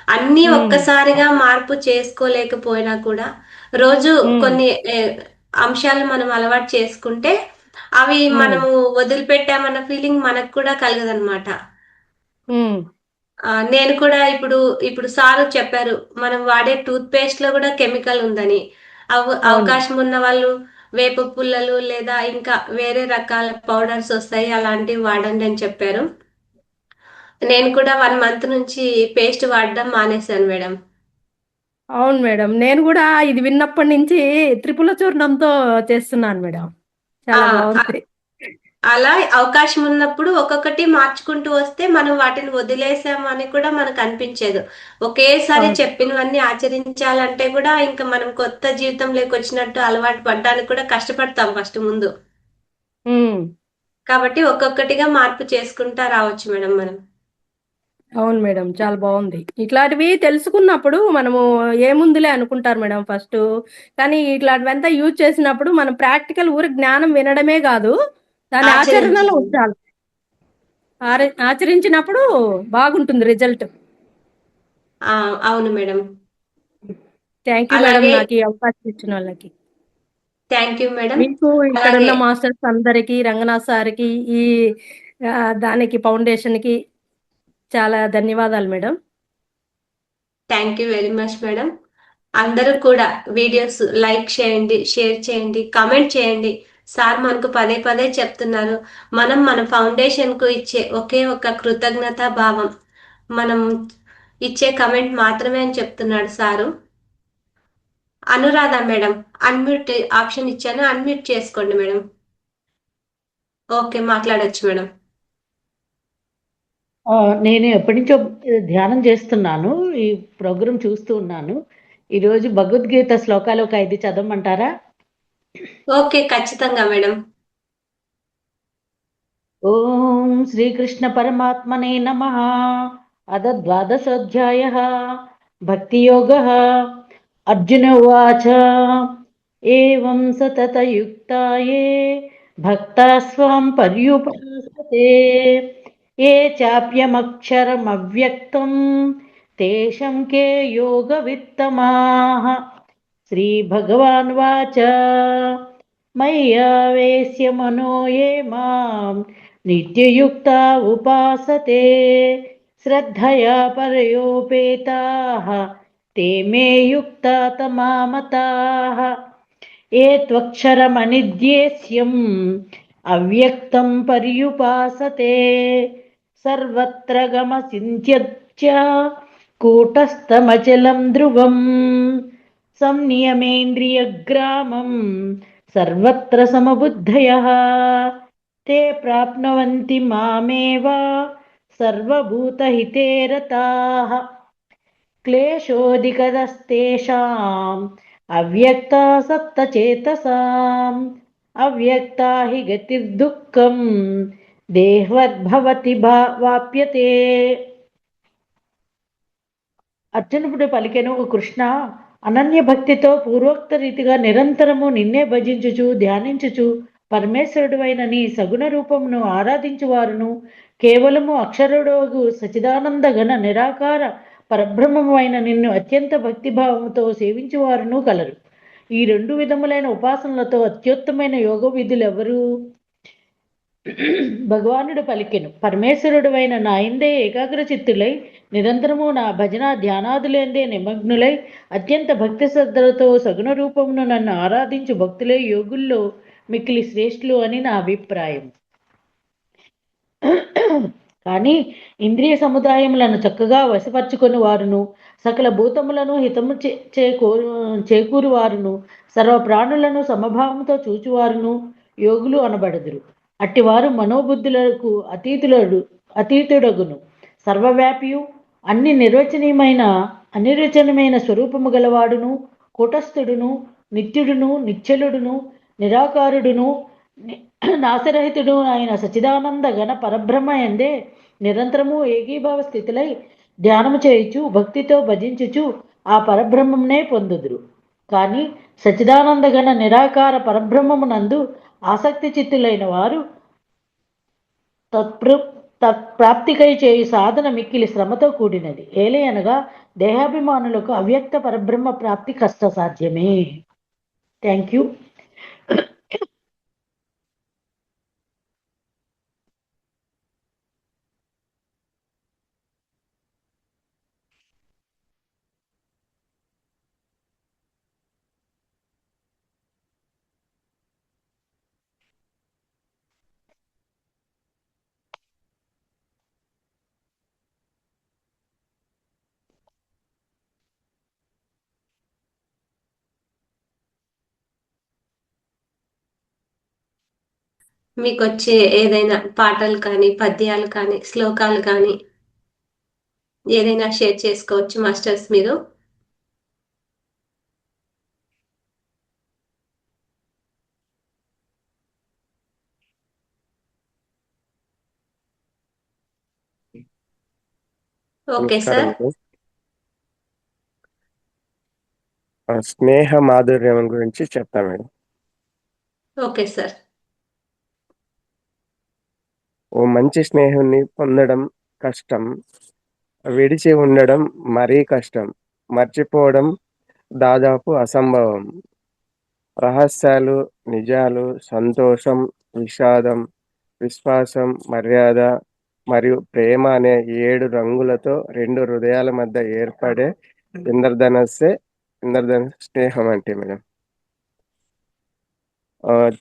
అన్నీ హ్మ్. ఒక్కసారిగా మార్పు చేసుకోలేకపోయినా కూడా రోజు హ్మ్. కొన్ని అంశాలు మనం అలవాటు చేసుకుంటే అవి హ్మ్. మనము వదిలిపెట్టామన్న ఫీలింగ్ మనకు కూడా కలగదనమాట. హ్మ్. నేను కూడా ఇప్పుడు సారు చెప్పారు. మనం వాడే టూత్ పేస్ట్‌లో గూడా కెమికల్ ఉందని. అవును. అవకాశం ఉన్న వాళ్ళు వేప పుల్లలు లేదా ఇంకా వేరే రకాల పౌడర్స్ ఒస్తాయి. అలాంటివి వాడండి అని చెప్పారు. నేను కూడా 1 మంత్ నుంచి పేస్ట్ వాడడం మానేశాను మేడం. అవును మేడం. నేను గూడా ఇది విన్నప్పటి నుంచి త్రిపుల చూర్ణంతో చేస్తున్నాను మేడం. ఆ! చాలా అ బావుంది. అలా అవకాశం ఉన్నప్పుడు ఒక్కొక్కటి మార్చుకుంటూ వస్తే మనం వాటిని వదిలేసామని కూడా మనకనిపించదు. ఒకేసారి అవును. చెప్పినవన్నీ ఆచరించాలంటే కూడా ఇంక మనం కొత్త జీవితంలోకొచ్చినట్టు అలవాటు పడ్డానికి కూడా కష్టపడతాం ఫస్ట్ ముందు. హ్మ్. కాబట్టి ఒక్కొక్కటిగా మార్పు చేసుకుంటా రావచ్చు మేడం మనం. అవును మేడం. చాలా బావుంది. ఇట్లాంటివి తెలుసుకున్నప్పుడు మనము ఏముందిలే అనుకుంటారు మేడం ఫస్టు. కానీ ఇట్లాంటివంతా యూజ్ చేసినప్పుడు మనం ప్రాక్టికల్ ఊరికే జ్ఞానం వినడమే గాదు, దాన్ని ఆచరణలో ఆచరించాలి. ఉంచాలి. ఆచరించినప్పుడు బాగుంటుంది రిజల్ట్. ఆ! అవును మేడం. థ్యాంక్ యూ మేడం అలాగే నాకు ఈ అవకాశం ఇచ్చినోళ్ళకి. Thank you madam. మీకు అలాగే ఇక్కడున్న మాస్టర్స్ అందరికీ, రంగనాథ్ సార్‌కి, ఈ దానికి ఫౌండేషన్‌కి చాలా ధన్యవాదాలు madam. Thank you very much madam. అందరూ కూడా వీడియోస్ లైక్ చేయండి, షేర్ చేయండి, కామెంట్ చేయండి. సార్ మనకు పదే పదే చెప్తున్నారు. మనం మన ఫౌండేషన్‌కు ఇచ్చే ఒకే ఒక కృతజ్ఞతా భావం. మనం ఇచ్చే కమెంట్ మాత్రమే అని చెప్తున్నాడు sir. Anuradha madam unmute option ఇచ్చాను. అన్‌మ్యూట్ చేసుకోండి మేడం. ఓకే. మాట్లాడొచ్చు మేడం. నేను ఎప్పటినుంచో ధ్యానం చేస్తున్నాను. ఈ ప్రోగ్రామ్ చూస్తూ ఉన్నాను. ఈరోజు భగవద్గీత శ్లోకాలు ఒక 5 చదవమంటారా? ఓకే. ఖచ్చితంగా మేడం. ఓం శ్రీకృష్ణ పరమాత్మనే నమః. అథ ద్వాదశోऽధ్యాయः భక్తియోగः. అర్జున ఉవాచ ఏవం సతతయుక్తాయే భక్తాస్వాం పర్యుపాసతే ఏ చాప్యమక్షరమవ్యక్తం తేషం కే యోగవిత్తమాః. శ్రీభగవానువాచ మయ్యావేశ్య మనో ఏ మాం నిత్యయుక్తా ఉపాసతే శ్రద్ధయా పరయోపేతాః ते मे युक्ता तमामताः. ये त्वक्षरमनिद्येस्यम् अव्यक्तं पर्युपासते सर्वत्र गमचिन्त्यच्च कूटस्थमचलं ध्रुवम् संनियमेन्द्रियग्रामं सर्वत्र समबुद्धयः ते प्राप्नुवन्ति मामेव सर्वभूतहिते रताः. क्लेशोऽधिकतस्तेषाम् अव्यक्तासक्तचेतसाम् अव्यक्ता हि गतिर्दुःखम् देहवद्भवति वाप्यते. అర్జునుడు పలికెను, ఓ కృష్ణ, అనన్య భక్తితో పూర్వోక్త రీతిగా నిరంతరము నిన్నే భజించుచు ధ్యానించుచు పరమేశ్వరుడువైన నీ సగుణ రూపమును ఆరాధించువారును కేవలము అక్షరుడోగు సచిదానంద ఘన నిరాకార పరబ్రహ్మము అయిన నిన్ను అత్యంత భక్తిభావముతో సేవించువారును కలరు. ఈ 2 విధములైన ఉపాసనలతో అత్యుత్తమైన యోగ విధులు ఎవరు? భగవానుడు పలికెను, పరమేశ్వరుడువైన నాయందే ఏకాగ్ర చిత్తులై నిరంతరము నా భజన ధ్యానాదులేందే నిమగ్నులై అత్యంత భక్తి శ్రద్ధలతో సగుణ రూపమును నన్ను ఆరాధించు భక్తులే యోగుల్లో మిక్కిలి శ్రేష్ఠులు అని నా అభిప్రాయం. కానీ ఇంద్రియ సముదాయములను చక్కగా వశపరుచుకొని వారును, సకల భూతములను హితము చేకూరు వారును, సర్వ ప్రాణులను సమభావంతో చూచువారును యోగులు అనబడదురు. అట్టివారు మనోబుద్ధులకు అతీతుడగును, సర్వవ్యాపియు, అన్ని అనిర్వచనమైన స్వరూపము గలవాడును, కూటస్థుడును, నిత్యుడును, నిశ్చలుడును, నిరాకారుడును, నాశరహితుడు ఆయన సచిదానంద ఘన పరబ్రహ్మ ఎందే నిరంతరము ఏకీభావ స్థితిలై ధ్యానము చేయుచు భక్తితో భజించుచు ఆ పరబ్రహ్మమునే పొందుదురు. కానీ సచిదానంద ఘన నిరాకార పరబ్రహ్మమునందు ఆసక్తి చిత్తులైన వారు తత్ప్రాప్తికై చేయు సాధన మిక్కిలి శ్రమతో కూడినది. ఏలయనగా దేహాభిమానులకు అవ్యక్త పరబ్రహ్మ ప్రాప్తి కష్టసాధ్యమే. Thank you. మీకు వచ్చే ఏదైనా పాటలు కానీ, పద్యాలు కానీ, శ్లోకాలు కానీ ఏదైనా షేర్ చేసుకోవచ్చు మాస్టర్స్ మీరు. Okay sir. స్నేహ మాధుర్యం గురించి చెప్తా మేడం. Okay sir. ఓ మంచి స్నేహాన్ని పొందడం కష్టం, విడిచి ఉండడం మరీ కష్టం, మర్చిపోవడం దాదాపు అసంభవం. రహస్యాలు, నిజాలు, సంతోషం, విషాదం, విశ్వాసం, మర్యాద మరియు ప్రేమ అనే 7 రంగులతో 2 హృదయాల మధ్య ఏర్పడే ఇంద్రధనస్సే స్నేహం అంటే మేడం.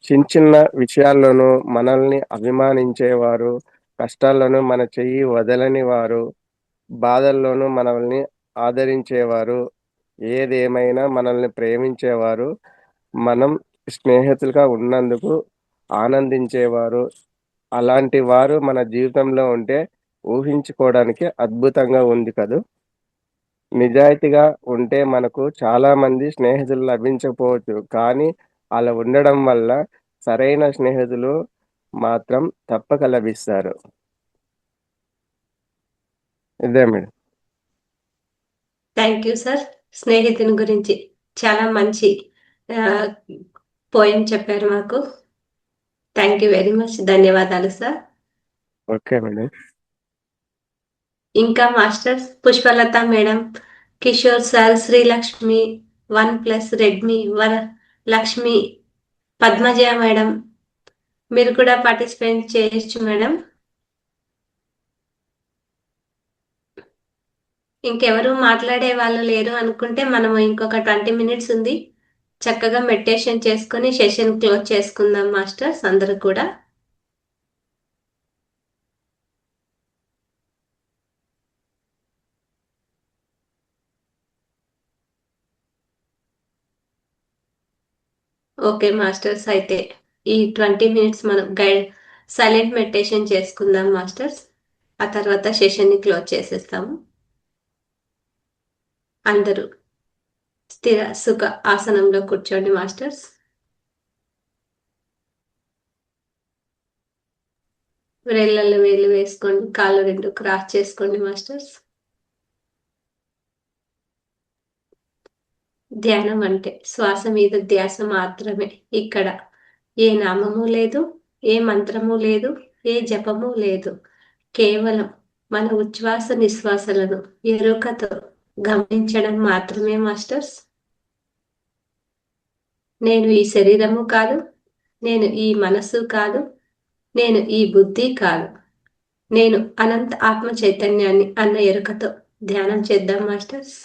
చిన్న చిన్న విషయాల్లోనూ మనల్ని అభిమానించేవారు, కష్టాల్లోనూ మన చెయ్యి వదలని వారు, బాధల్లోనూ మనల్ని ఆదరించేవారు, ఏదేమైనా మనల్ని ప్రేమించేవారు, మనం స్నేహితులుగా ఉన్నందుకు ఆనందించేవారు, అలాంటి వారు మన జీవితంలో ఉంటే ఊహించుకోవడానికి అద్భుతంగా ఉంది కదూ. నిజాయితీగా ఉంటే మనకు చాలా మంది స్నేహితులు లభించకపోవచ్చు, కానీ అలా ఉండడం వల్ల సరైన స్నేహితులు మాత్రం తప్పక లభిస్తారు. ఇదే మేడం. Thank you sir. స్నేహితుని గురించి చాలా మంచి పోయిం చెప్పారు మాకు. Thank you very much. ధన్యవాదాలు సార్. Okay madam. ఇంకా masters Pushpalatha madam, Kishore sir, Srilakshmi, 1+ Redmi, Lakshmi, Padmaja madam, మీరు కూడా పార్టిసిపేట్ చేయొచ్చు మేడం. ఇంకెవరు మాట్లాడే వాళ్ళు లేరు అనుకుంటే మనము ఇంకొక 20 minutes ఉంది, చక్కగా మెడిటేషన్ చేసుకుని సెషన్ క్లోజ్ చేసుకుందాం మాస్టర్స్ అందరూ కూడా. ఓకే మాస్టర్స్, అయితే ఈ 20 minutes మనం సైలెంట్ మెడిటేషన్ చేసుకుందాం మాస్టర్స్. ఆ తర్వాత సెషన్ని క్లోజ్ చేసేస్తాము. అందరూ స్థిర సుఖ ఆసనంలో కూర్చోండి మాస్టర్స్. వేళ్ళల్లో వేళ్ళు వేసుకోండి, కాళ్ళు 2 క్రాస్ చేసుకోండి మాస్టర్స్. ధ్యానం అంటే శ్వాస మీద ధ్యాస మాత్రమే. ఇక్కడ ఏ నామము లేదు, ఏ మంత్రము లేదు, ఏ జపము లేదు. కేవలం మన ఉచ్ఛ్వాస నిశ్వాసలను ఎరుకతో గమనించడం మాత్రమే మాస్టర్స్. నేను ఈ శరీరము కాదు, నేను ఈ మనసు కాదు, నేను ఈ బుద్ధి కాదు, నేను అనంత ఆత్మ చైతన్యాన్ని అన్న ఎరుకతో ధ్యానం చేద్దాం మాస్టర్స్.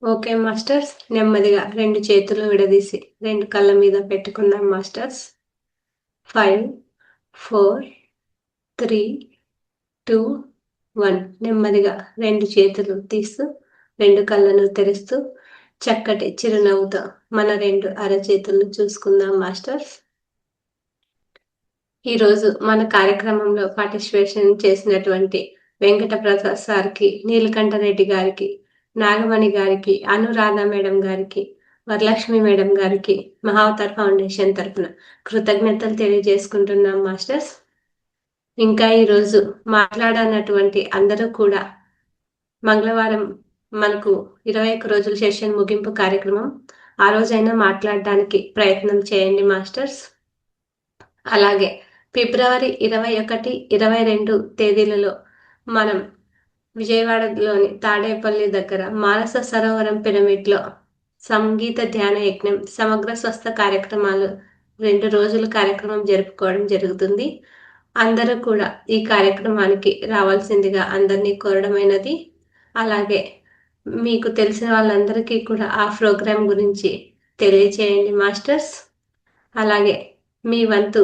ఓకే మాస్టర్స్, నెమ్మదిగా 2 చేతులు విడదీసి 2 కళ్ళ మీద పెట్టుకుందాం మాస్టర్స్. 5, 4, 3, 2, 1. నెమ్మదిగా 2 చేతులు తీస్తూ 2 కళ్ళను తెరుస్తూ చక్కటి చిరునవ్వుతో మన 2 అరచేతులను చూసుకుందాం మాస్టర్స్. ఈరోజు మన కార్యక్రమంలో పార్టిసిపేషన్ చేసినటువంటి వెంకట ప్రసాద్ సార్కి, నీలకంఠరెడ్డి గారికి, నాగమణి గారికి, అనురాధ మేడం గారికి, వరలక్ష్మి మేడం గారికి మహావతార్ ఫౌండేషన్ తరఫున కృతజ్ఞతలు తెలియజేసుకుంటున్నాం మాస్టర్స్. ఇంకా ఈరోజు మాట్లాడనటువంటి అందరూ కూడా మంగళవారం మనకు 21 రోజుల సెషన్ ముగింపు కార్యక్రమం, ఆ రోజైనా మాట్లాడడానికి ప్రయత్నం చేయండి మాస్టర్స్. అలాగే ఫిబ్రవరి 21, 22 తేదీలలో మనం విజయవాడలోని తాడేపల్లి దగ్గర మానస సరోవరం పిరమిడ్లో సంగీత ధ్యాన యజ్ఞం సమగ్ర స్వస్థ కార్యక్రమాలు 2 రోజుల కార్యక్రమం జరుపుకోవడం జరుగుతుంది. అందరూ కూడా ఈ కార్యక్రమానికి రావాల్సిందిగా అందరినీ కోరడమైనది. అలాగే మీకు తెలిసిన వాళ్ళందరికీ కూడా ఆ ప్రోగ్రాం గురించి తెలియచేయండి మాస్టర్స్. అలాగే మీ వంతు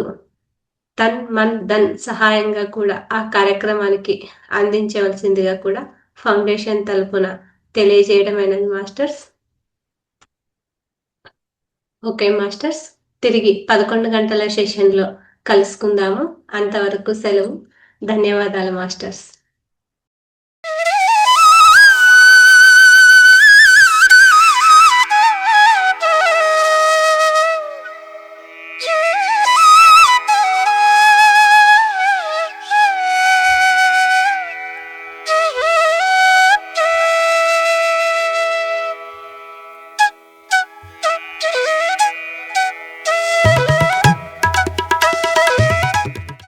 తన్ మన్ ధన్ సహాయంగా కూడా ఆ కార్యక్రమానికి అందించవలసిందిగా కూడా ఫౌండేషన్ తరపున తెలియజేయడమైనది మాస్టర్స్. ఓకే మాస్టర్స్, తిరిగి 11 గంటల సెషన్లో కలుసుకుందాము. అంతవరకు సెలవు. ధన్యవాదాలు మాస్టర్స్.